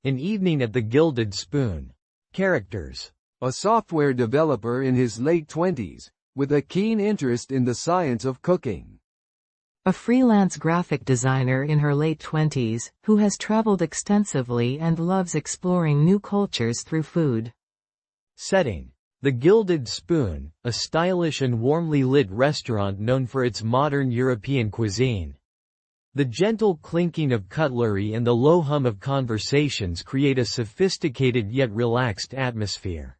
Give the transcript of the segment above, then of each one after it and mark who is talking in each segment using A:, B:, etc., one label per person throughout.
A: An evening at the Gilded Spoon. Characters.
B: A software developer in his late 20s, with a keen interest in the science of cooking.
C: A freelance graphic designer in her late 20s, who has traveled extensively and loves exploring new cultures through food.
A: Setting. The Gilded Spoon, a stylish and warmly lit restaurant known for its modern European cuisine. The gentle clinking of cutlery and the low hum of conversations create a sophisticated yet relaxed atmosphere.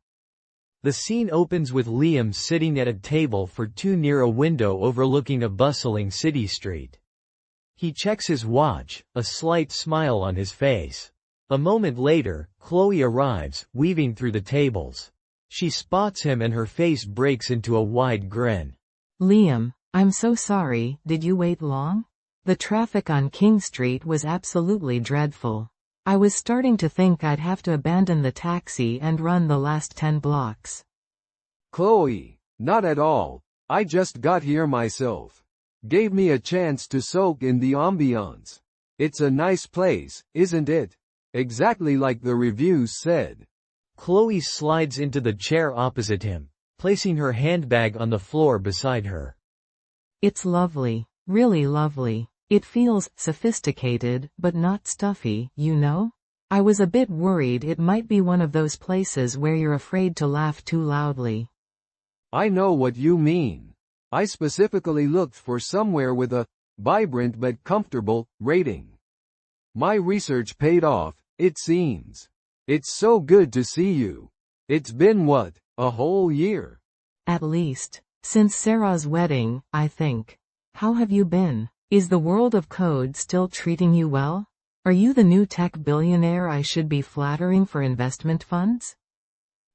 A: The scene opens with Liam sitting at a table for two near a window overlooking a bustling city street. He checks his watch, a slight smile on his face. A moment later, Chloe arrives, weaving through the tables. She spots him and her face breaks into a wide grin.
C: Liam, I'm so sorry, did you wait long? The traffic on King Street was absolutely dreadful. I was starting to think I'd have to abandon the taxi and run the last 10 blocks.
B: Chloe, not at all. I just got here myself. Gave me a chance to soak in the ambiance. It's a nice place, isn't it? Exactly like the reviews said.
A: Chloe slides into the chair opposite him, placing her handbag on the floor beside her.
C: It's lovely. Really lovely. It feels sophisticated, but not stuffy, you know? I was a bit worried it might be one of those places where you're afraid to laugh too loudly.
B: I know what you mean. I specifically looked for somewhere with a vibrant but comfortable rating. My research paid off, it seems. It's so good to see you. It's been what, a whole year?
C: At least. Since Sarah's wedding, I think. How have you been? Is the world of code still treating you well? Are you the new tech billionaire I should be flattering for investment funds?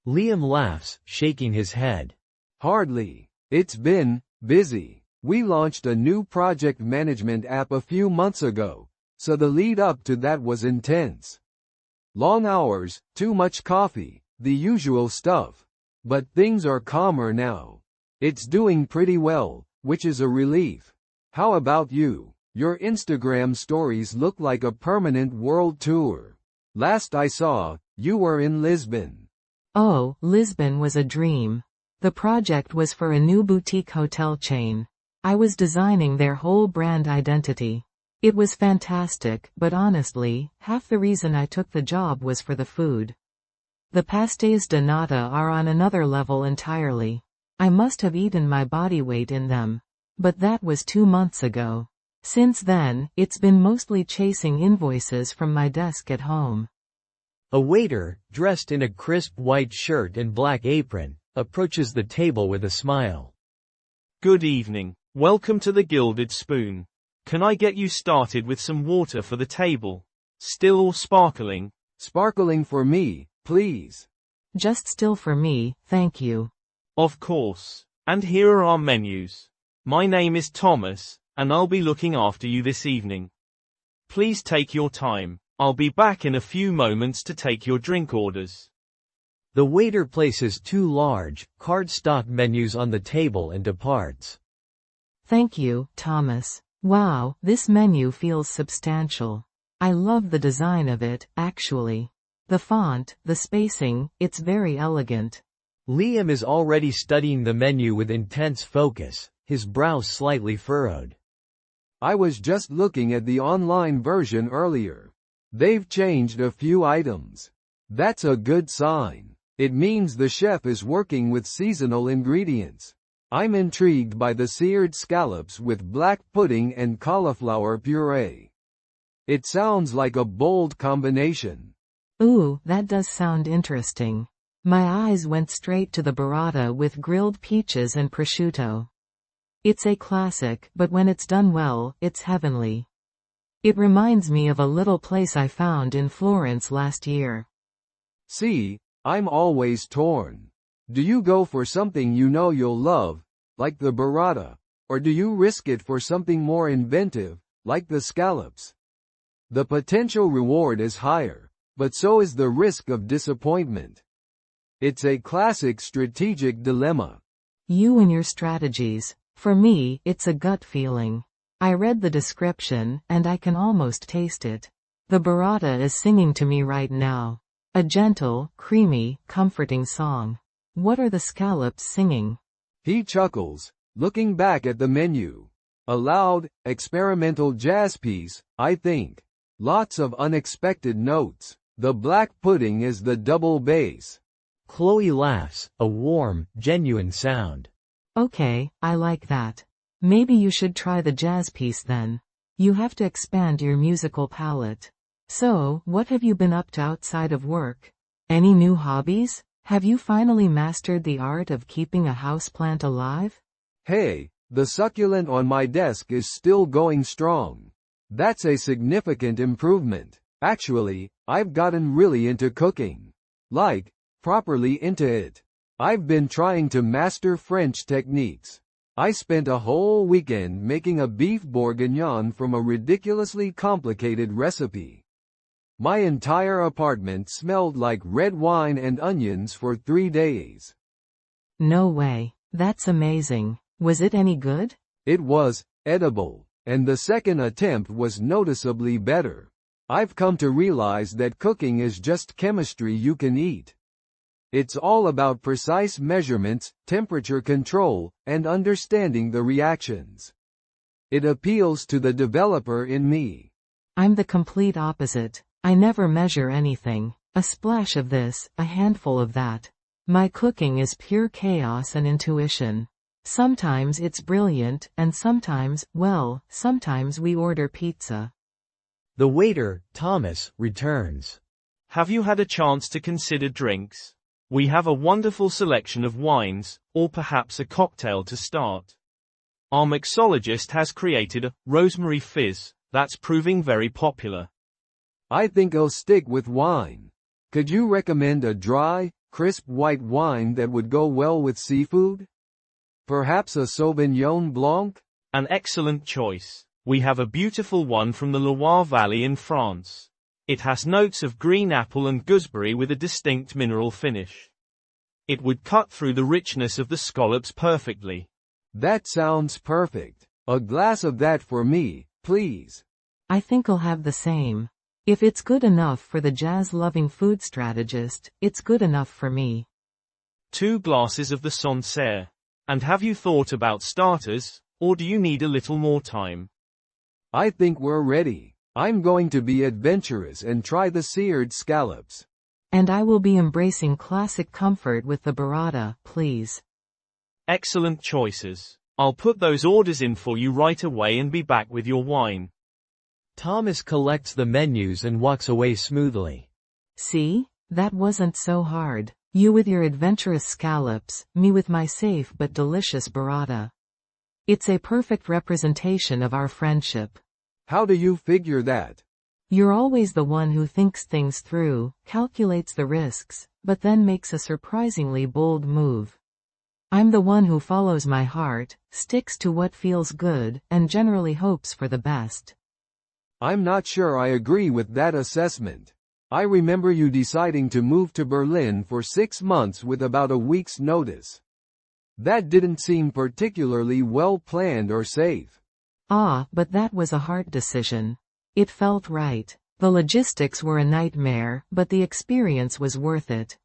A: Liam laughs, shaking his head.
B: Hardly. It's been busy. We launched a new project management app a few months ago, so the lead up to that was intense. Long hours, too much coffee, the usual stuff. But things are calmer now. It's doing pretty well, which is a relief. How about you? Your Instagram stories look like a permanent world tour. Last I saw, you were in Lisbon.
C: Oh, Lisbon was a dream. The project was for a new boutique hotel chain. I was designing their whole brand identity. It was fantastic, but honestly, half the reason I took the job was for the food. The pastéis de nata are on another level entirely. I must have eaten my body weight in them. But that was 2 months ago. Since then, it's been mostly chasing invoices from my desk at home.
A: A waiter, dressed in a crisp white shirt and black apron, approaches the table with a smile.
D: Good evening. Welcome to the Gilded Spoon. Can I get you started with some water for the table? Still or sparkling?
B: Sparkling for me, please.
C: Just still for me, thank you.
D: Of course. And here are our menus. My name is Thomas, and I'll be looking after you this evening. Please take your time. I'll be back in a few moments to take your drink orders.
A: The waiter places 2 large, cardstock menus on the table and departs.
C: Thank you, Thomas. Wow, this menu feels substantial. I love the design of it, actually. The font, the spacing, it's very elegant.
A: Liam is already studying the menu with intense focus, his brows slightly furrowed.
B: I was just looking at the online version earlier. They've changed a few items. That's a good sign. It means the chef is working with seasonal ingredients. I'm intrigued by the seared scallops with black pudding and cauliflower puree. It sounds like a bold combination.
C: Ooh, that does sound interesting. My eyes went straight to the burrata with grilled peaches and prosciutto. It's a classic, but when it's done well, it's heavenly. It reminds me of a little place I found in Florence last year.
B: See, I'm always torn. Do you go for something you know you'll love, like the burrata, or do you risk it for something more inventive, like the scallops? The potential reward is higher, but so is the risk of disappointment. It's a classic strategic dilemma.
C: You and your strategies. For me, it's a gut feeling. I read the description, and I can almost taste it. The burrata is singing to me right now. A gentle, creamy, comforting song. What are the scallops singing?
B: He chuckles, looking back at the menu. A loud, experimental jazz piece, I think. Lots of unexpected notes. The black pudding is the double bass.
A: Chloe laughs, a warm, genuine sound.
C: Okay, I like that. Maybe you should try the jazz piece then. You have to expand your musical palette. So, what have you been up to outside of work? Any new hobbies? Have you finally mastered the art of keeping a houseplant alive?
B: Hey, the succulent on my desk is still going strong. That's a significant improvement. Actually, I've gotten really into cooking. Like, properly into it. I've been trying to master French techniques. I spent a whole weekend making a beef bourguignon from a ridiculously complicated recipe. My entire apartment smelled like red wine and onions for 3 days.
C: No way. That's amazing. Was it any good?
B: It was edible, and the second attempt was noticeably better. I've come to realize that cooking is just chemistry you can eat. It's all about precise measurements, temperature control, and understanding the reactions. It appeals to the developer in me.
C: I'm the complete opposite. I never measure anything. A splash of this, a handful of that. My cooking is pure chaos and intuition. Sometimes it's brilliant, and sometimes, well, sometimes we order pizza.
A: The waiter, Thomas, returns.
D: Have you had a chance to consider drinks? We have a wonderful selection of wines, or perhaps a cocktail to start. Our mixologist has created a rosemary fizz that's proving very popular.
B: I think I'll stick with wine. Could you recommend a dry, crisp white wine that would go well with seafood? Perhaps a Sauvignon Blanc?
D: An excellent choice. We have a beautiful one from the Loire Valley in France. It has notes of green apple and gooseberry with a distinct mineral finish. It would cut through the richness of the scallops perfectly.
B: That sounds perfect. A glass of that for me, please.
C: I think I'll have the same. If it's good enough for the jazz-loving food strategist, it's good enough for me.
D: 2 glasses of the Sancerre. And have you thought about starters, or do you need a little more time?
B: I think we're ready. I'm going to be adventurous and try the seared scallops.
C: And I will be embracing classic comfort with the burrata, please.
D: Excellent choices. I'll put those orders in for you right away and be back with your wine.
A: Thomas collects the menus and walks away smoothly.
C: See? That wasn't so hard. You with your adventurous scallops, me with my safe but delicious burrata. It's a perfect representation of our friendship.
B: How do you figure that?
C: You're always the one who thinks things through, calculates the risks, but then makes a surprisingly bold move. I'm the one who follows my heart, sticks to what feels good, and generally hopes for the best.
B: I'm not sure I agree with that assessment. I remember you deciding to move to Berlin for 6 months with about a week's notice. That didn't seem particularly well planned or safe.
C: But that was a hard decision. It felt right. The logistics were a nightmare, but the experience was worth it.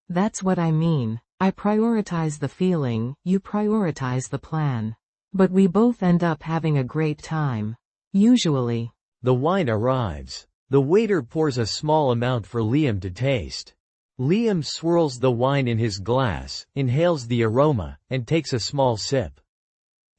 C: That's what I mean. I prioritize the feeling, you prioritize the plan. But we both end up having a great time. Usually.
A: The wine arrives. The waiter pours a small amount for Liam to taste. Liam swirls the wine in his glass, inhales the aroma, and takes a small sip.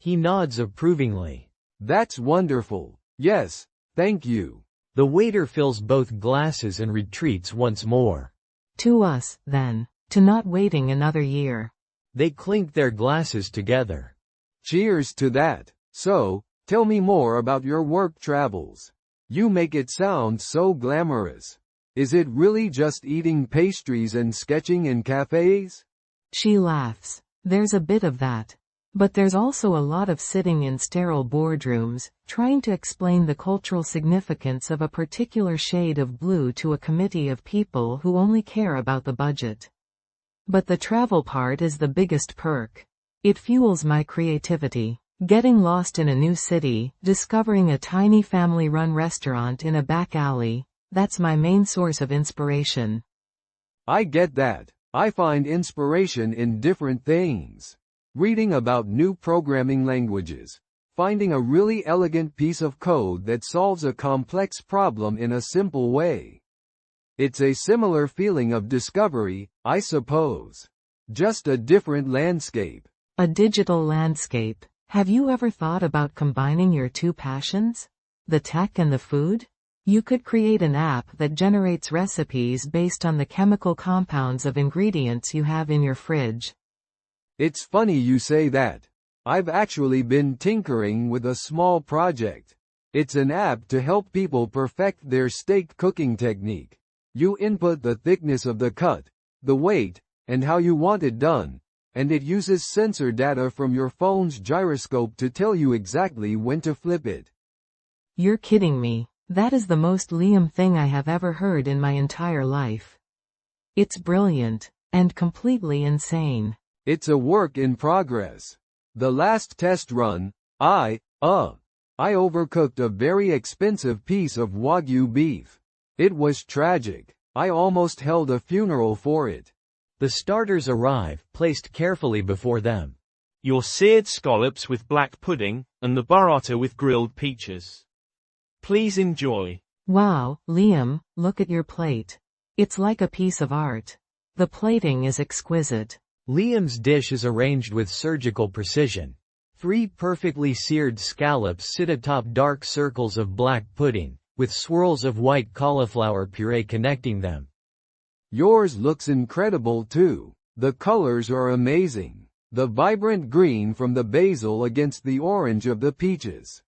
A: He nods approvingly.
B: That's wonderful. Yes, thank you.
A: The waiter fills both glasses and retreats once more.
C: To us, then. To not waiting another year.
A: They clink their glasses together.
B: Cheers to that. So, tell me more about your work travels. You make it sound so glamorous. Is it really just eating pastries and sketching in cafes?
C: She laughs. There's a bit of that. But there's also a lot of sitting in sterile boardrooms, trying to explain the cultural significance of a particular shade of blue to a committee of people who only care about the budget. But the travel part is the biggest perk. It fuels my creativity. Getting lost in a new city, discovering a tiny family-run restaurant in a back alley, that's my main source of inspiration.
B: I get that. I find inspiration in different things. Reading about new programming languages. Finding a really elegant piece of code that solves a complex problem in a simple way. It's a similar feeling of discovery, I suppose. Just a different landscape.
C: A digital landscape. Have you ever thought about combining your two passions? The tech and the food? You could create an app that generates recipes based on the chemical compounds of ingredients you have in your fridge.
B: It's funny you say that. I've actually been tinkering with a small project. It's an app to help people perfect their steak cooking technique. You input the thickness of the cut, the weight, and how you want it done, and it uses sensor data from your phone's gyroscope to tell you exactly when to flip it.
C: You're kidding me. That is the most Liam thing I have ever heard in my entire life. It's brilliant, and completely insane.
B: It's a work in progress. The last test run, I overcooked a very expensive piece of Wagyu beef. It was tragic. I almost held a funeral for it.
A: The starters arrive, placed carefully before them.
D: Your seared scallops with black pudding, and the burrata with grilled peaches. Please enjoy.
C: Wow, Liam, look at your plate. It's like a piece of art. The plating is exquisite.
A: Liam's dish is arranged with surgical precision. 3 perfectly seared scallops sit atop dark circles of black pudding, with swirls of white cauliflower puree connecting them.
B: Yours looks incredible too. The colors are amazing. The vibrant green from the basil against the orange of the peaches.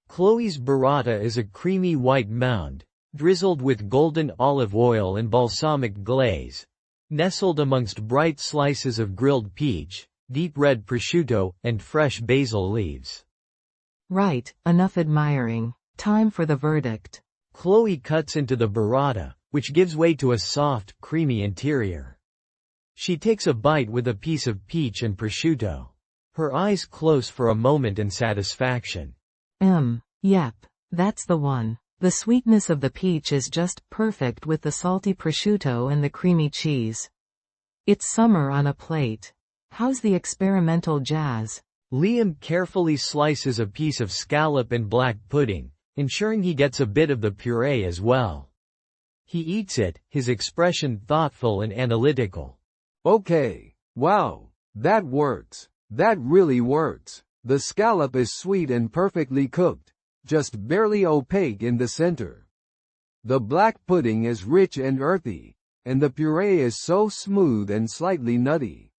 A: Chloe's burrata is a creamy white mound, drizzled with golden olive oil and balsamic glaze, nestled amongst bright slices of grilled peach, deep red prosciutto, and fresh basil leaves.
C: Right, enough admiring. Time for the verdict.
A: Chloe cuts into the burrata, which gives way to a soft, creamy interior. She takes a bite with a piece of peach and prosciutto. Her eyes close for a moment in satisfaction.
C: Yep, that's the one. The sweetness of the peach is just perfect with the salty prosciutto and the creamy cheese. It's summer on a plate. How's the experimental jazz?
A: Liam carefully slices a piece of scallop and black pudding, ensuring he gets a bit of the puree as well. He eats it, his expression thoughtful and analytical.
B: Okay. Wow. That works. That really works. The scallop is sweet and perfectly cooked, just barely opaque in the center. The black pudding is rich and earthy, and the puree is so smooth and slightly nutty.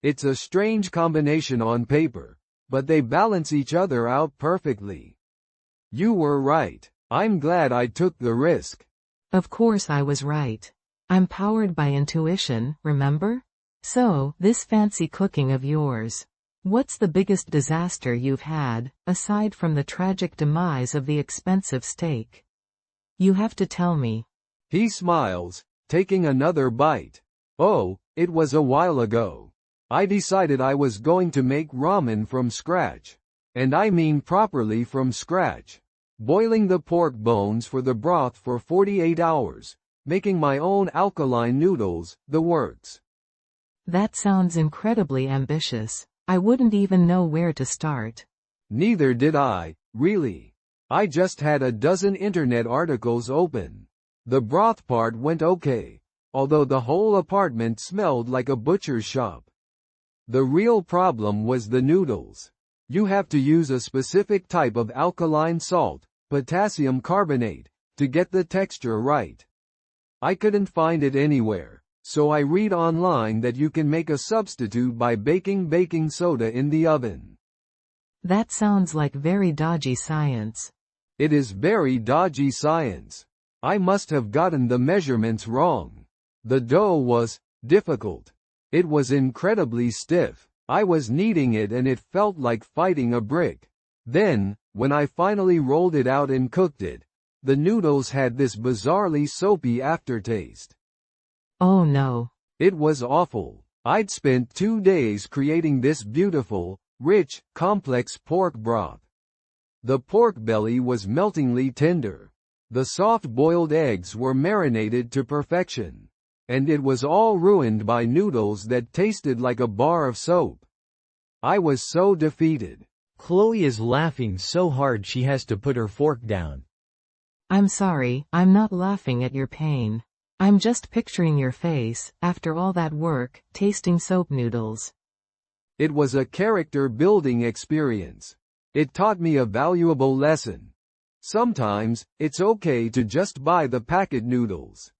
B: It's a strange combination on paper, but they balance each other out perfectly. You were right. I'm glad I took the risk.
C: Of course I was right. I'm powered by intuition, remember? So, this fancy cooking of yours. What's the biggest disaster you've had, aside from the tragic demise of the expensive steak? You have to tell me.
B: He smiles, taking another bite. Oh, it was a while ago. I decided I was going to make ramen from scratch. And I mean properly from scratch. Boiling the pork bones for the broth for 48 hours. Making my own alkaline noodles, the works.
C: That sounds incredibly ambitious. I wouldn't even know where to start.
B: Neither did I, really. I just had a dozen internet articles open. The broth part went okay, although the whole apartment smelled like a butcher's shop. The real problem was the noodles. You have to use a specific type of alkaline salt, potassium carbonate, to get the texture right. I couldn't find it anywhere, so I read online that you can make a substitute by baking baking soda in the oven.
C: That sounds like very dodgy science.
B: It is very dodgy science. I must have gotten the measurements wrong. The dough was difficult. It was incredibly stiff. I was kneading it and it felt like fighting a brick. Then, when I finally rolled it out and cooked it, the noodles had this bizarrely soapy aftertaste.
C: Oh no.
B: It was awful. I'd spent 2 days creating this beautiful, rich, complex pork broth. The pork belly was meltingly tender. The soft-boiled eggs were marinated to perfection. And it was all ruined by noodles that tasted like a bar of soap. I was so defeated.
A: Chloe is laughing so hard she has to put her fork down.
C: I'm sorry, I'm not laughing at your pain. I'm just picturing your face, after all that work, tasting soap noodles.
B: It was a character-building experience. It taught me a valuable lesson. Sometimes, it's okay to just buy the packet noodles.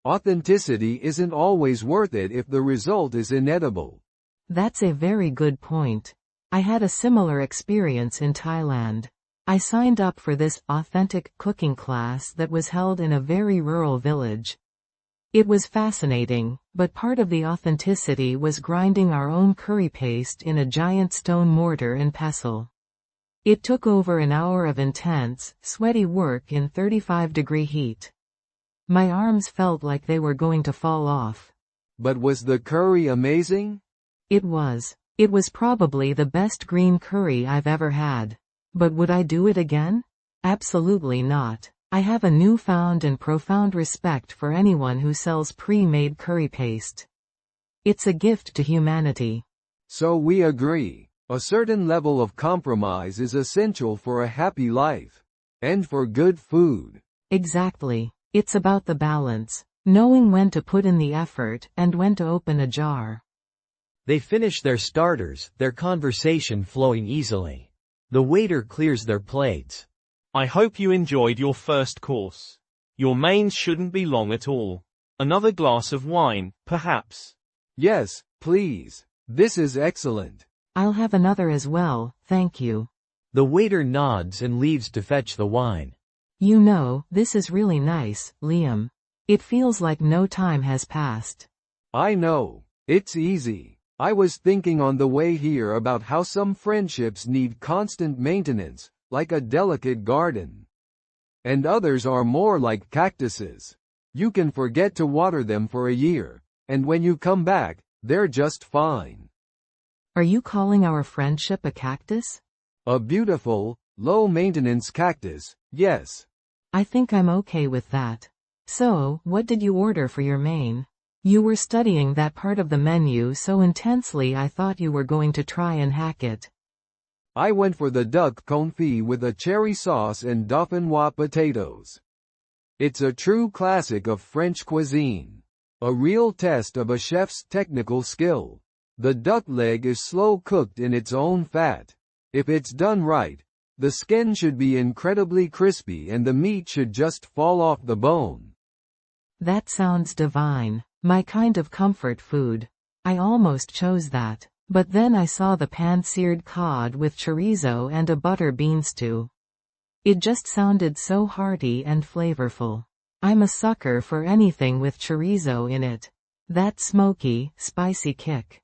B: Authenticity isn't always worth it if the result is inedible.
C: That's a very good point. I had a similar experience in Thailand. I signed up for this authentic cooking class that was held in a very rural village. It was fascinating, but part of the authenticity was grinding our own curry paste in a giant stone mortar and pestle. It took over an hour of intense, sweaty work in 35-degree heat. My arms felt like they were going to fall off.
B: But was the curry amazing?
C: It was. It was probably the best green curry I've ever had. But would I do it again? Absolutely not. I have a newfound and profound respect for anyone who sells pre-made curry paste. It's a gift to humanity.
B: So we agree. A certain level of compromise is essential for a happy life. And for good food.
C: Exactly. It's about the balance. Knowing when to put in the effort, and when to open a jar.
A: They finish their starters, their conversation flowing easily. The waiter clears their plates.
D: I hope you enjoyed your first course. Your mains shouldn't be long at all. Another glass of wine, perhaps?
B: Yes, please. This is excellent.
C: I'll have another as well, thank you.
A: The waiter nods and leaves to fetch the wine.
C: You know, this is really nice, Liam. It feels like no time has passed.
B: I know. It's easy. I was thinking on the way here about how some friendships need constant maintenance, like a delicate garden. And others are more like cactuses. You can forget to water them for a year, and when you come back, they're just fine.
C: Are you calling our friendship a cactus?
B: A beautiful, low-maintenance cactus, yes.
C: I think I'm okay with that. So, what did you order for your main? You were studying that part of the menu so intensely I thought you were going to try and hack it.
B: I went for the duck confit with a cherry sauce and dauphinoise potatoes. It's a true classic of French cuisine. A real test of a chef's technical skill. The duck leg is slow cooked in its own fat. If it's done right, the skin should be incredibly crispy and the meat should just fall off the bone.
C: That sounds divine. My kind of comfort food. I almost chose that. But then I saw the pan-seared cod with chorizo and a butter bean stew. It just sounded so hearty and flavorful. I'm a sucker for anything with chorizo in it. That smoky, spicy kick.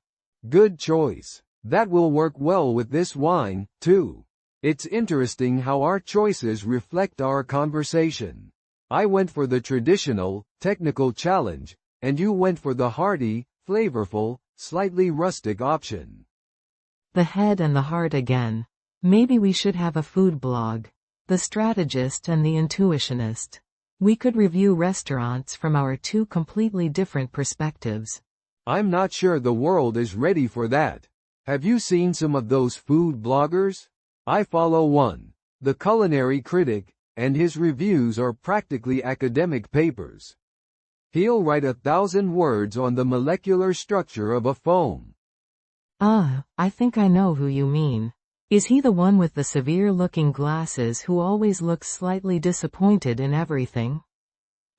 B: Good choice. That will work well with this wine, too. It's interesting how our choices reflect our conversation. I went for the traditional, technical challenge, and you went for the hearty, flavorful, slightly rustic option.
C: The head and the heart again. Maybe we should have a food blog. The strategist and the intuitionist. We could review restaurants from our two completely different perspectives.
B: I'm not sure the world is ready for that. Have you seen some of those food bloggers? I follow one, The Culinary Critic, and his reviews are practically academic papers. He'll write 1,000 words on the molecular structure of a foam.
C: Ah, I think I know who you mean. Is he the one with the severe-looking glasses who always looks slightly disappointed in everything?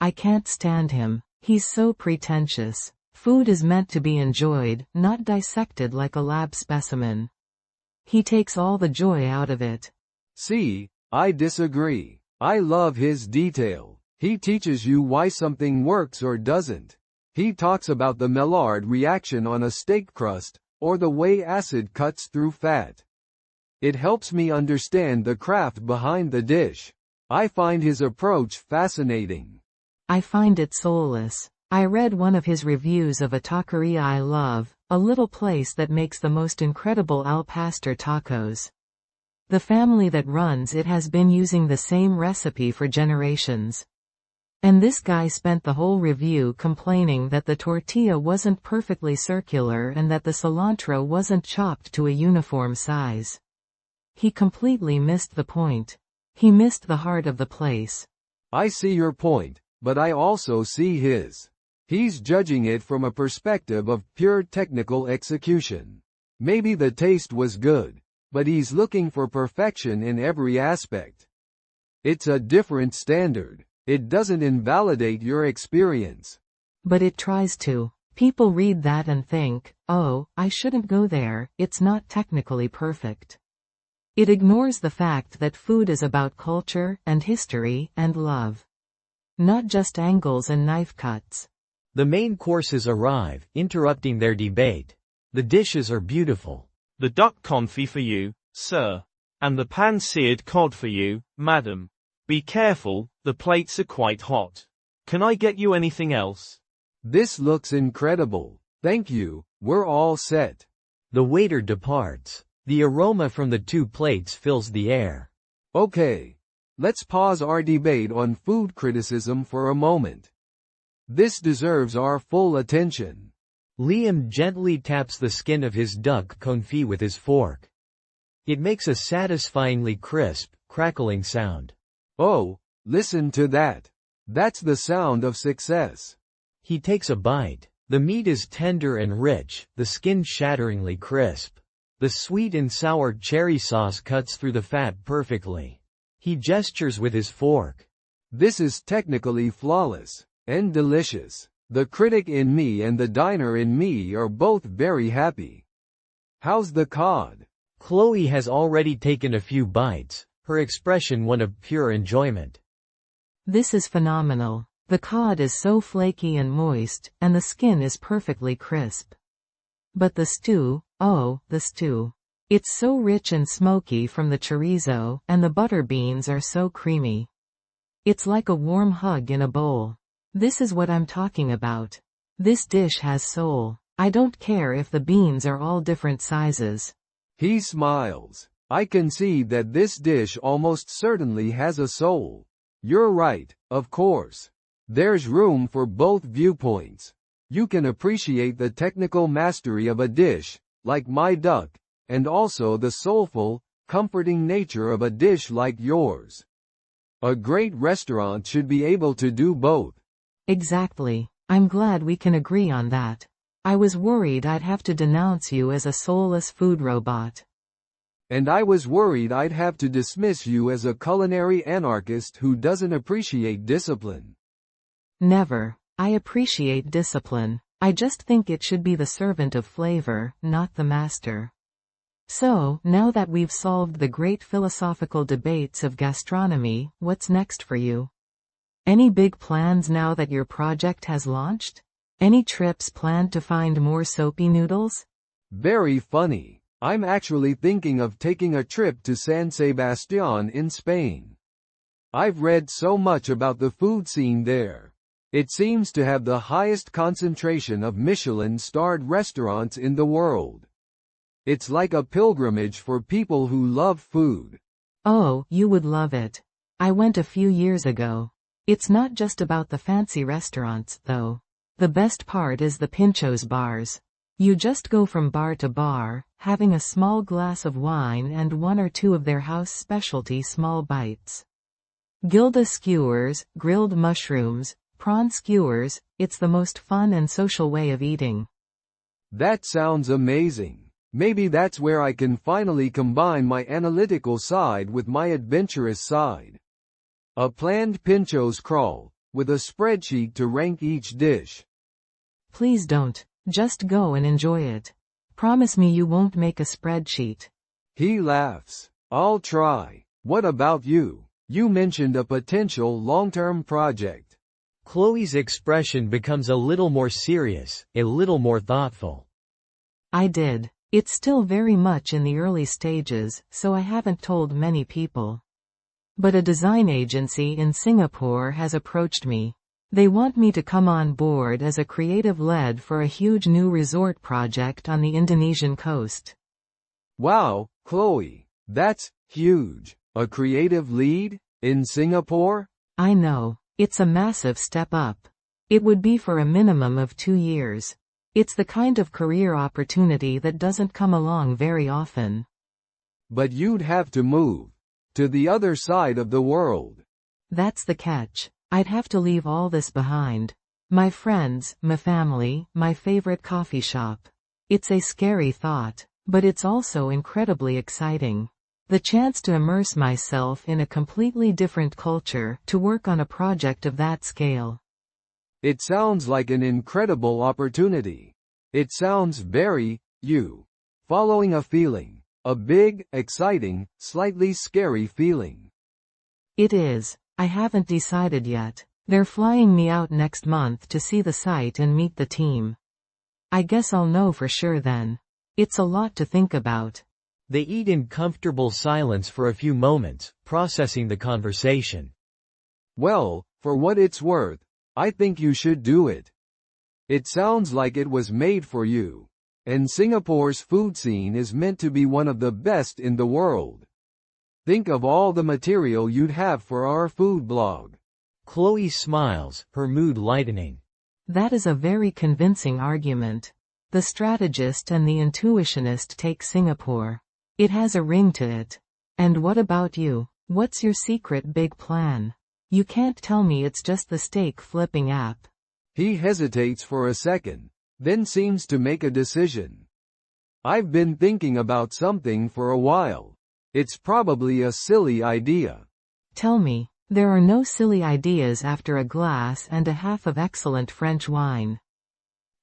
C: I can't stand him. He's so pretentious. Food is meant to be enjoyed, not dissected like a lab specimen. He takes all the joy out of it.
B: See, I disagree. I love his detail. He teaches you why something works or doesn't. He talks about the Maillard reaction on a steak crust, or the way acid cuts through fat. It helps me understand the craft behind the dish. I find his approach fascinating.
C: I find it soulless. I read one of his reviews of a taqueria I love, a little place that makes the most incredible al pastor tacos. The family that runs it has been using the same recipe for generations. And this guy spent the whole review complaining that the tortilla wasn't perfectly circular and that the cilantro wasn't chopped to a uniform size. He completely missed the point. He missed the heart of the place.
B: I see your point, but I also see his. He's judging it from a perspective of pure technical execution. Maybe the taste was good, but he's looking for perfection in every aspect. It's a different standard. It doesn't invalidate your experience.
C: But it tries to. People read that and think, oh, I shouldn't go there, it's not technically perfect. It ignores the fact that food is about culture, and history, and love. Not just angles and knife cuts.
A: The main courses arrive, interrupting their debate. The dishes are beautiful.
D: The duck confit for you, sir. And the pan-seared cod for you, madam. Be careful, the plates are quite hot. Can I get you anything else?
B: This looks incredible. Thank you, we're all set.
A: The waiter departs. The aroma from the 2 plates fills the air.
B: Okay. Let's pause our debate on food criticism for a moment. This deserves our full attention.
A: Liam gently taps the skin of his duck confit with his fork. It makes a satisfyingly crisp, crackling sound.
B: Oh, listen to that. That's the sound of success.
A: He takes a bite. The meat is tender and rich, the skin shatteringly crisp. The sweet and sour cherry sauce cuts through the fat perfectly. He gestures with his fork.
B: This is technically flawless and delicious. The critic in me and the diner in me are both very happy. How's the cod?
A: Chloe has already taken a few bites, her expression one of pure enjoyment.
C: This is phenomenal. The cod is so flaky and moist, and the skin is perfectly crisp. But the stew, oh, the stew. It's so rich and smoky from the chorizo, and the butter beans are so creamy. It's like a warm hug in a bowl. This is what I'm talking about. This dish has soul. I don't care if the beans are all different sizes.
B: He smiles. I concede that this dish almost certainly has a soul. You're right, of course. There's room for both viewpoints. You can appreciate the technical mastery of a dish, like my duck, and also the soulful, comforting nature of a dish like yours. A great restaurant should be able to do both.
C: Exactly. I'm glad we can agree on that. I was worried I'd have to denounce you as a soulless food robot.
B: And I was worried I'd have to dismiss you as a culinary anarchist who doesn't appreciate discipline.
C: Never. I appreciate discipline. I just think it should be the servant of flavor, not the master. So, now that we've solved the great philosophical debates of gastronomy, what's next for you? Any big plans now that your project has launched? Any trips planned to find more soapy noodles?
B: Very funny. I'm actually thinking of taking a trip to San Sebastián in Spain. I've read so much about the food scene there. It seems to have the highest concentration of Michelin-starred restaurants in the world. It's like a pilgrimage for people who love food.
C: Oh, you would love it. I went a few years ago. It's not just about the fancy restaurants, though. The best part is the Pinchos bars. You just go from bar to bar, having a small glass of wine and 1 or 2 of their house specialty small bites. Gilded skewers, grilled mushrooms, prawn skewers, it's the most fun and social way of eating.
B: That sounds amazing. Maybe that's where I can finally combine my analytical side with my adventurous side. A planned Pinchos crawl, with a spreadsheet to rank each dish.
C: Please don't. Just go and enjoy it. Promise me you won't make a spreadsheet.
B: He laughs. I'll try. What about you? You mentioned a potential long-term project.
A: Chloe's expression becomes a little more serious, a little more thoughtful.
C: I did. It's still very much in the early stages, so I haven't told many people. But a design agency in Singapore has approached me. They want me to come on board as a creative lead for a huge new resort project on the Indonesian coast.
B: Wow, Chloe, that's huge. A creative lead? In Singapore?
C: I know. It's a massive step up. It would be for a minimum of 2 years. It's the kind of career opportunity that doesn't come along very often.
B: But you'd have to move to the other side of the world.
C: That's the catch. I'd have to leave all this behind. My friends, my family, my favorite coffee shop. It's a scary thought, but it's also incredibly exciting. The chance to immerse myself in a completely different culture, to work on a project of that scale.
B: It sounds like an incredible opportunity. It sounds very, you. Following a feeling. A big, exciting, slightly scary feeling.
C: It is. I haven't decided yet. They're flying me out next month to see the site and meet the team. I guess I'll know for sure then. It's a lot to think about.
A: They eat in comfortable silence for a few moments, processing the conversation.
B: Well, for what it's worth, I think you should do it. It sounds like it was made for you. And Singapore's food scene is meant to be one of the best in the world. Think of all the material you'd have for our food blog.
A: Chloe smiles, her mood lightening.
C: That is a very convincing argument. The strategist and the intuitionist take Singapore. It has a ring to it. And what about you? What's your secret big plan? You can't tell me it's just the steak flipping app.
B: He hesitates for a second, then seems to make a decision. I've been thinking about something for a while. It's probably a silly idea.
C: Tell me. There are no silly ideas after a glass and a half of excellent French wine.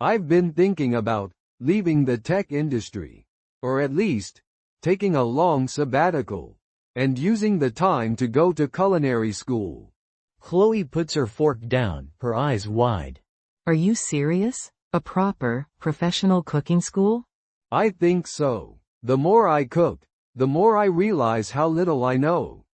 B: I've been thinking about leaving the tech industry. Or at least, taking a long sabbatical. And using the time to go to culinary school.
A: Chloe puts her fork down, her eyes wide.
C: Are you serious? A proper, professional cooking school?
B: I think so. The more I cook, the more I realize how little I know.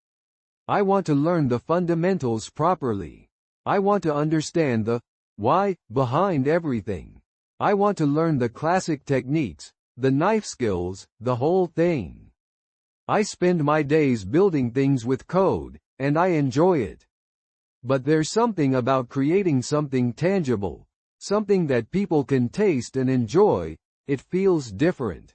B: I want to learn the fundamentals properly. I want to understand the why behind everything. I want to learn the classic techniques, the knife skills, the whole thing. I spend my days building things with code, and I enjoy it. But there's something about creating something tangible, something that people can taste and enjoy. It feels different.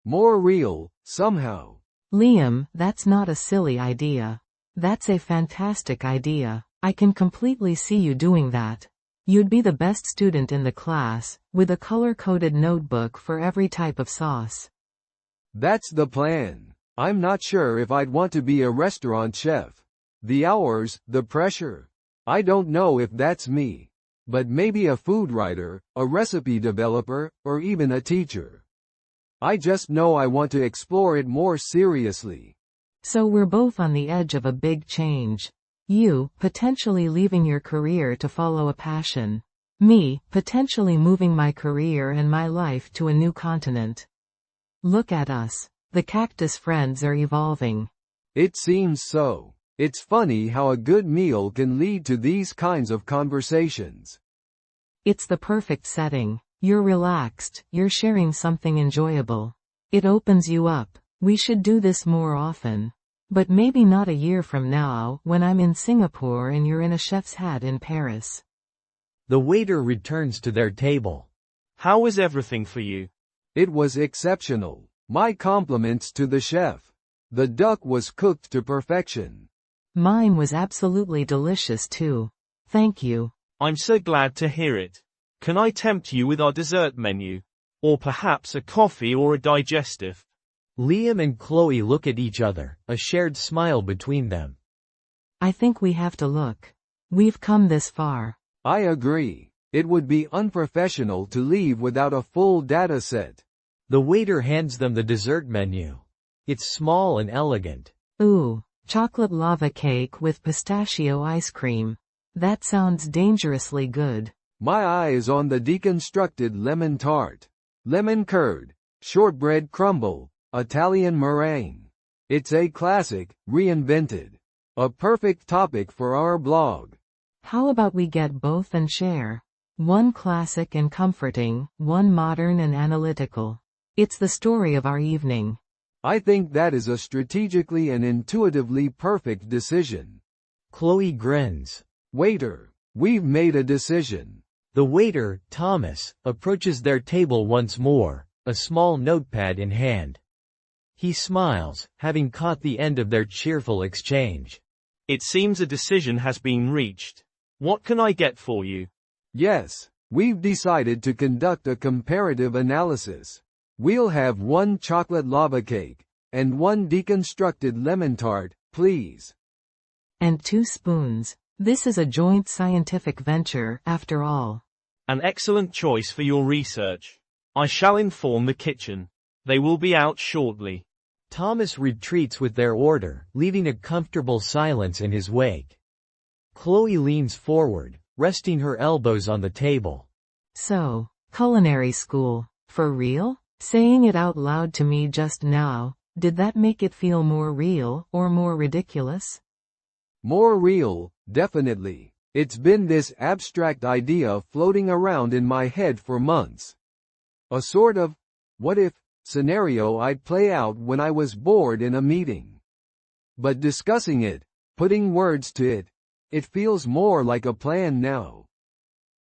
B: More real, somehow.
C: Liam, that's not a silly idea. That's a fantastic idea. I can completely see you doing that. You'd be the best student in the class, with a color-coded notebook for every type of sauce.
B: That's the plan. I'm not sure if I'd want to be a restaurant chef. The hours, the pressure. I don't know if that's me. But maybe a food writer, a recipe developer, or even a teacher. I just know I want to explore it more seriously.
C: So we're both on the edge of a big change. You, potentially leaving your career to follow a passion. Me, potentially moving my career and my life to a new continent. Look at us. The cactus friends are evolving.
B: It seems so. It's funny how a good meal can lead to these kinds of conversations.
C: It's the perfect setting. You're relaxed, you're sharing something enjoyable. It opens you up. We should do this more often. But maybe not a year from now, when I'm in Singapore and you're in a chef's hat in Paris.
A: The waiter returns to their table.
D: How was everything for you?
B: It was exceptional. My compliments to the chef. The duck was cooked to perfection.
C: Mine was absolutely delicious too. Thank you.
D: I'm so glad to hear it. Can I tempt you with our dessert menu? Or perhaps a coffee or a digestive?
A: Liam and Chloe look at each other, a shared smile between them.
C: I think we have to look. We've come this far.
B: I agree. It would be unprofessional to leave without a full data set.
A: The waiter hands them the dessert menu. It's small and elegant.
C: Ooh, chocolate lava cake with pistachio ice cream. That sounds dangerously good.
B: My eye is on the deconstructed lemon tart. Lemon curd, shortbread crumble, Italian meringue. It's a classic, reinvented. A perfect topic for our blog.
C: How about we get both and share? One classic and comforting, one modern and analytical. It's the story of our evening.
B: I think that is a strategically and intuitively perfect decision.
A: Chloe grins.
B: Waiter, we've made a decision.
A: The waiter, Thomas, approaches their table once more, a small notepad in hand. He smiles, having caught the end of their cheerful exchange.
D: It seems a decision has been reached. What can I get for you?
B: Yes, we've decided to conduct a comparative analysis. We'll have one chocolate lava cake, and one deconstructed lemon tart, please.
C: And 2 spoons. This is a joint scientific venture, after all.
D: An excellent choice for your research. I shall inform the kitchen. They will be out shortly.
A: Thomas retreats with their order, leaving a comfortable silence in his wake. Chloe leans forward, resting her elbows on the table.
C: So, culinary school, for real? Saying it out loud to me just now, did that make it feel more real, or more ridiculous?
B: More real, definitely. It's been this abstract idea floating around in my head for months. A sort of, what if, scenario I'd play out when I was bored in a meeting. But discussing it, putting words to it, it feels more like a plan now.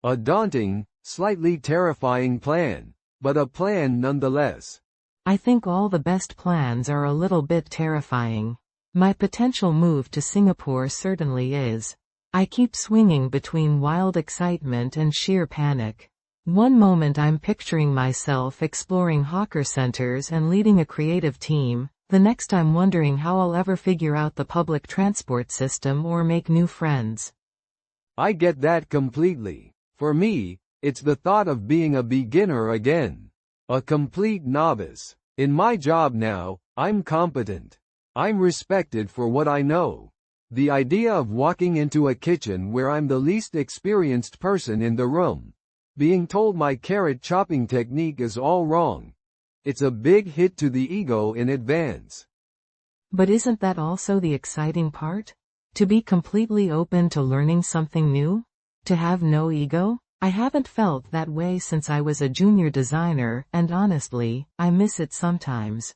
B: A daunting, slightly terrifying plan, but a plan nonetheless.
C: I think all the best plans are a little bit terrifying. My potential move to Singapore certainly is. I keep swinging between wild excitement and sheer panic. One moment I'm picturing myself exploring hawker centers and leading a creative team, the next I'm wondering how I'll ever figure out the public transport system or make new friends.
B: I get that completely. For me, it's the thought of being a beginner again. A complete novice. In my job now, I'm competent. I'm respected for what I know. The idea of walking into a kitchen where I'm the least experienced person in the room, being told my carrot chopping technique is all wrong. It's a big hit to the ego in advance.
C: But isn't that also the exciting part? To be completely open to learning something new? To have no ego? I haven't felt that way since I was a junior designer, and honestly, I miss it sometimes.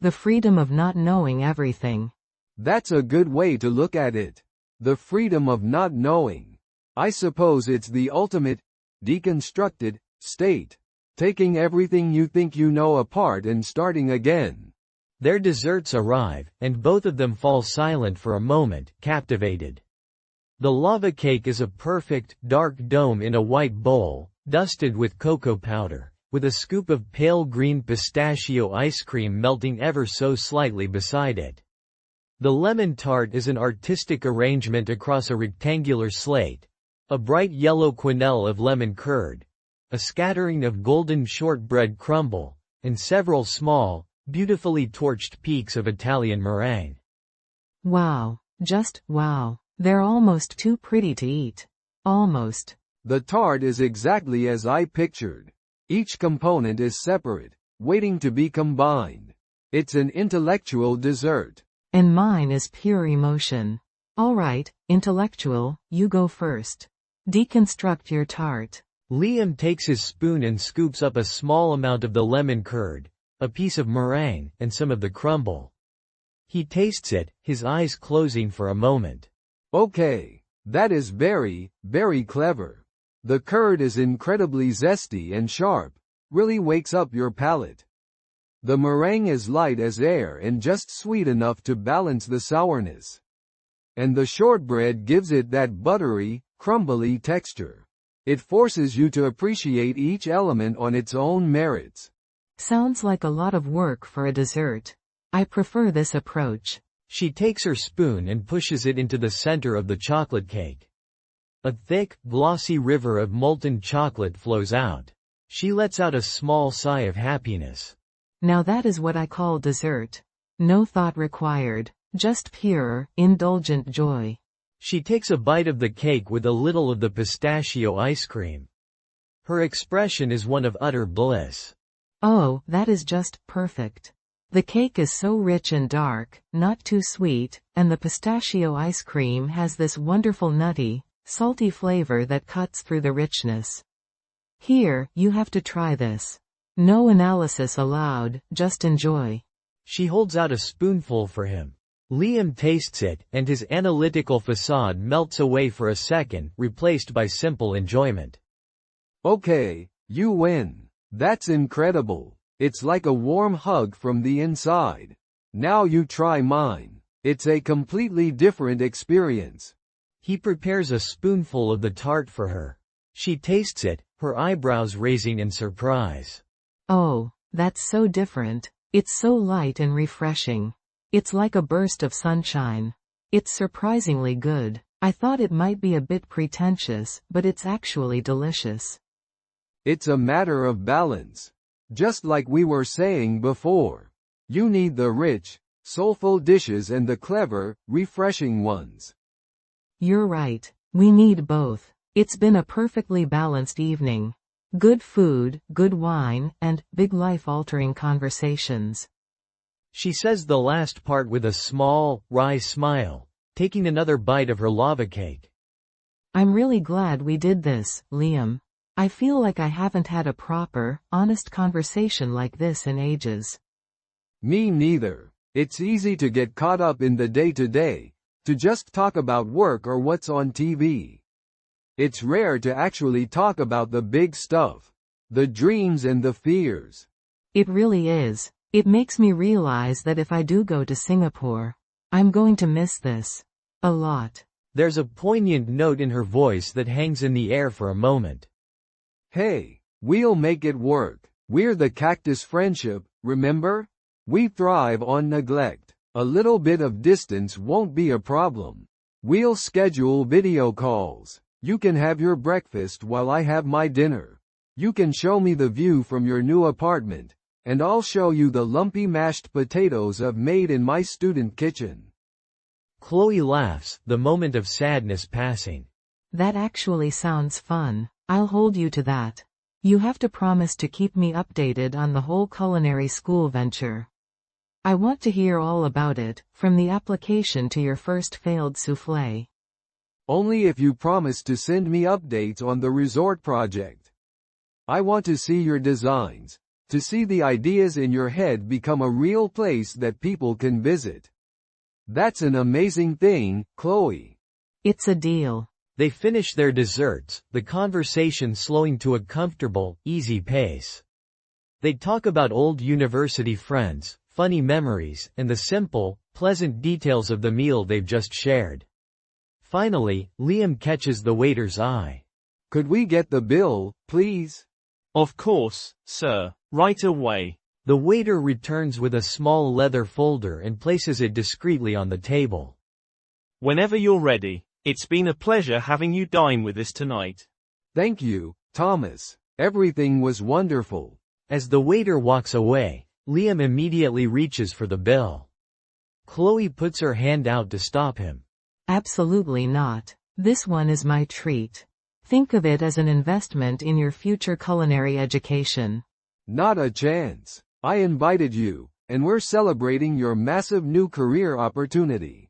C: The freedom of not knowing everything.
B: That's a good way to look at it. The freedom of not knowing. I suppose it's the ultimate, deconstructed, state. Taking everything you think you know apart and starting again.
A: Their desserts arrive, and both of them fall silent for a moment, captivated. The lava cake is a perfect, dark dome in a white bowl, dusted with cocoa powder, with a scoop of pale green pistachio ice cream melting ever so slightly beside it. The lemon tart is an artistic arrangement across a rectangular slate, a bright yellow quenelle of lemon curd, a scattering of golden shortbread crumble, and several small, beautifully torched peaks of Italian meringue.
C: Wow. Just wow. They're almost too pretty to eat. Almost.
B: The tart is exactly as I pictured. Each component is separate, waiting to be combined. It's an intellectual dessert.
C: And mine is pure emotion. Alright, intellectual, you go first. Deconstruct your tart.
A: Liam takes his spoon and scoops up a small amount of the lemon curd, a piece of meringue, and some of the crumble. He tastes it, his eyes closing for a moment.
B: Okay, that is very, very clever. The curd is incredibly zesty and sharp, really wakes up your palate. The meringue is light as air and just sweet enough to balance the sourness. And the shortbread gives it that buttery, crumbly texture. It forces you to appreciate each element on its own merits.
C: Sounds like a lot of work for a dessert. I prefer this approach.
A: She takes her spoon and pushes it into the center of the chocolate cake. A thick, glossy river of molten chocolate flows out. She lets out a small sigh of happiness.
C: Now that is what I call dessert. No thought required, just pure, indulgent joy.
A: She takes a bite of the cake with a little of the pistachio ice cream. Her expression is one of utter bliss.
C: Oh, that is just perfect. The cake is so rich and dark, not too sweet, and the pistachio ice cream has this wonderful nutty, salty flavor that cuts through the richness. Here, you have to try this. No analysis allowed, just enjoy.
A: She holds out a spoonful for him. Liam tastes it, and his analytical facade melts away for a second, replaced by simple enjoyment.
B: Okay, you win. That's incredible. It's like a warm hug from the inside. Now you try mine. It's a completely different experience.
A: He prepares a spoonful of the tart for her. She tastes it, her eyebrows raising in surprise.
C: Oh, that's so different. It's so light and refreshing. It's like a burst of sunshine. It's surprisingly good. I thought it might be a bit pretentious, but it's actually delicious.
B: It's a matter of balance. Just like we were saying before. You need the rich, soulful dishes and the clever, refreshing ones.
C: You're right. We need both. It's been a perfectly balanced evening. Good food, good wine, and big life-altering conversations.
A: She says the last part with a small, wry smile, taking another bite of her lava cake.
C: I'm really glad we did this, Liam. I feel like I haven't had a proper, honest conversation like this in ages.
B: Me neither. It's easy to get caught up in the day-to-day, to just talk about work or what's on TV. It's rare to actually talk about the big stuff, the dreams and the fears.
C: It really is. It makes me realize that if I do go to Singapore, I'm going to miss this. A lot.
A: There's a poignant note in her voice that hangs in the air for a moment.
B: Hey, we'll make it work. We're the cactus friendship, remember? We thrive on neglect. A little bit of distance won't be a problem. We'll schedule video calls. You can have your breakfast while I have my dinner. You can show me the view from your new apartment, and I'll show you the lumpy mashed potatoes I've made in my student kitchen.
A: Chloe laughs, the moment of sadness passing.
C: That actually sounds fun. I'll hold you to that. You have to promise to keep me updated on the whole culinary school venture. I want to hear all about it, from the application to your first failed soufflé.
B: Only if you promise to send me updates on the resort project. I want to see your designs, to see the ideas in your head become a real place that people can visit. That's an amazing thing, Chloe.
C: It's a deal.
A: They finish their desserts, the conversation slowing to a comfortable, easy pace. They talk about old university friends, funny memories, and the simple, pleasant details of the meal they've just shared. Finally, Liam catches the waiter's eye.
B: Could we get the bill, please?
D: Of course, sir. Right away.
A: The waiter returns with a small leather folder and places it discreetly on the table.
D: Whenever you're ready. It's been a pleasure having you dine with us tonight.
B: Thank you, Thomas. Everything was wonderful.
A: As the waiter walks away, Liam immediately reaches for the bill. Chloe puts her hand out to stop him.
C: Absolutely not. This one is my treat. Think of it as an investment in your future culinary education.
B: Not a chance. I invited you, and we're celebrating your massive new career opportunity.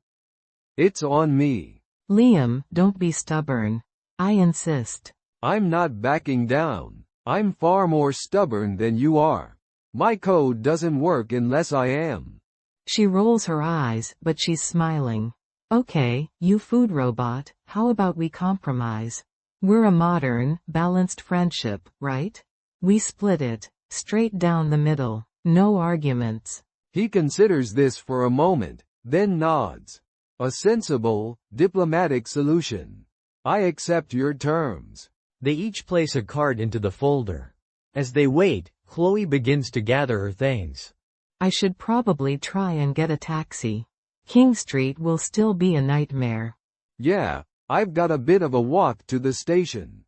B: It's on me.
C: Liam, don't be stubborn. I insist.
B: I'm not backing down. I'm far more stubborn than you are. My code doesn't work unless I am.
C: She rolls her eyes, but she's smiling. Okay, you food robot, how about we compromise? We're a modern, balanced friendship, right? We split it, straight down the middle, no arguments.
B: He considers this for a moment, then nods. A sensible, diplomatic solution. I accept your terms.
A: They each place a card into the folder. As they wait, Chloe begins to gather her things.
C: I should probably try and get a taxi. King Street will still be a nightmare.
B: Yeah, I've got a bit of a walk to the station.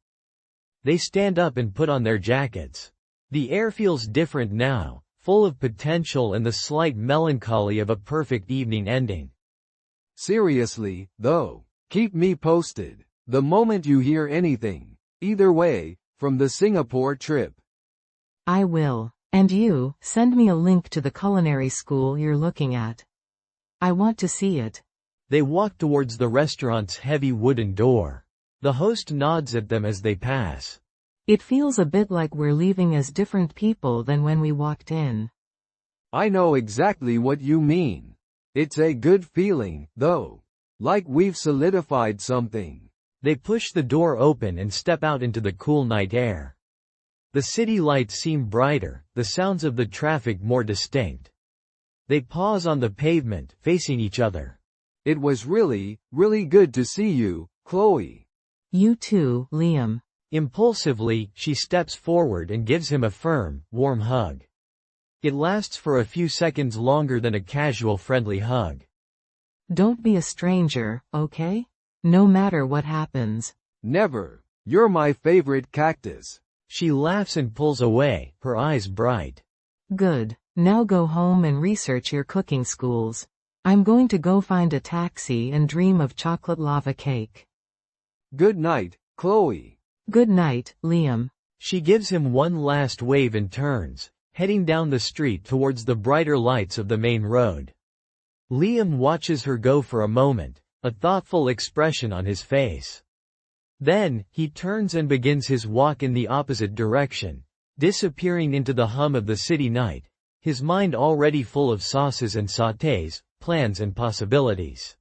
A: They stand up and put on their jackets. The air feels different now, full of potential and the slight melancholy of a perfect evening ending.
B: Seriously, though, keep me posted, the moment you hear anything, either way, from the Singapore trip.
C: I will. And you, send me a link to the culinary school you're looking at. I want to see it.
A: They walk towards the restaurant's heavy wooden door. The host nods at them as they pass.
C: It feels a bit like we're leaving as different people than when we walked in.
B: I know exactly what you mean. It's a good feeling, though. Like we've solidified something.
A: They push the door open and step out into the cool night air. The city lights seem brighter, the sounds of the traffic more distinct. They pause on the pavement, facing each other.
B: It was really good to see you, Chloe.
C: You too, Liam.
A: Impulsively, she steps forward and gives him a firm, warm hug. It lasts for a few seconds longer than a casual friendly hug.
C: Don't be a stranger, okay? No matter what happens.
B: Never. You're my favorite cactus.
A: She laughs and pulls away, her eyes bright.
C: Good. Now go home and research your cooking schools. I'm going to go find a taxi and dream of chocolate lava cake.
B: Good night, Chloe.
C: Good night, Liam.
A: She gives him one last wave and turns, heading down the street towards the brighter lights of the main road. Liam watches her go for a moment, a thoughtful expression on his face. Then, he turns and begins his walk in the opposite direction, disappearing into the hum of the city night, his mind already full of sauces and sautés, plans and possibilities.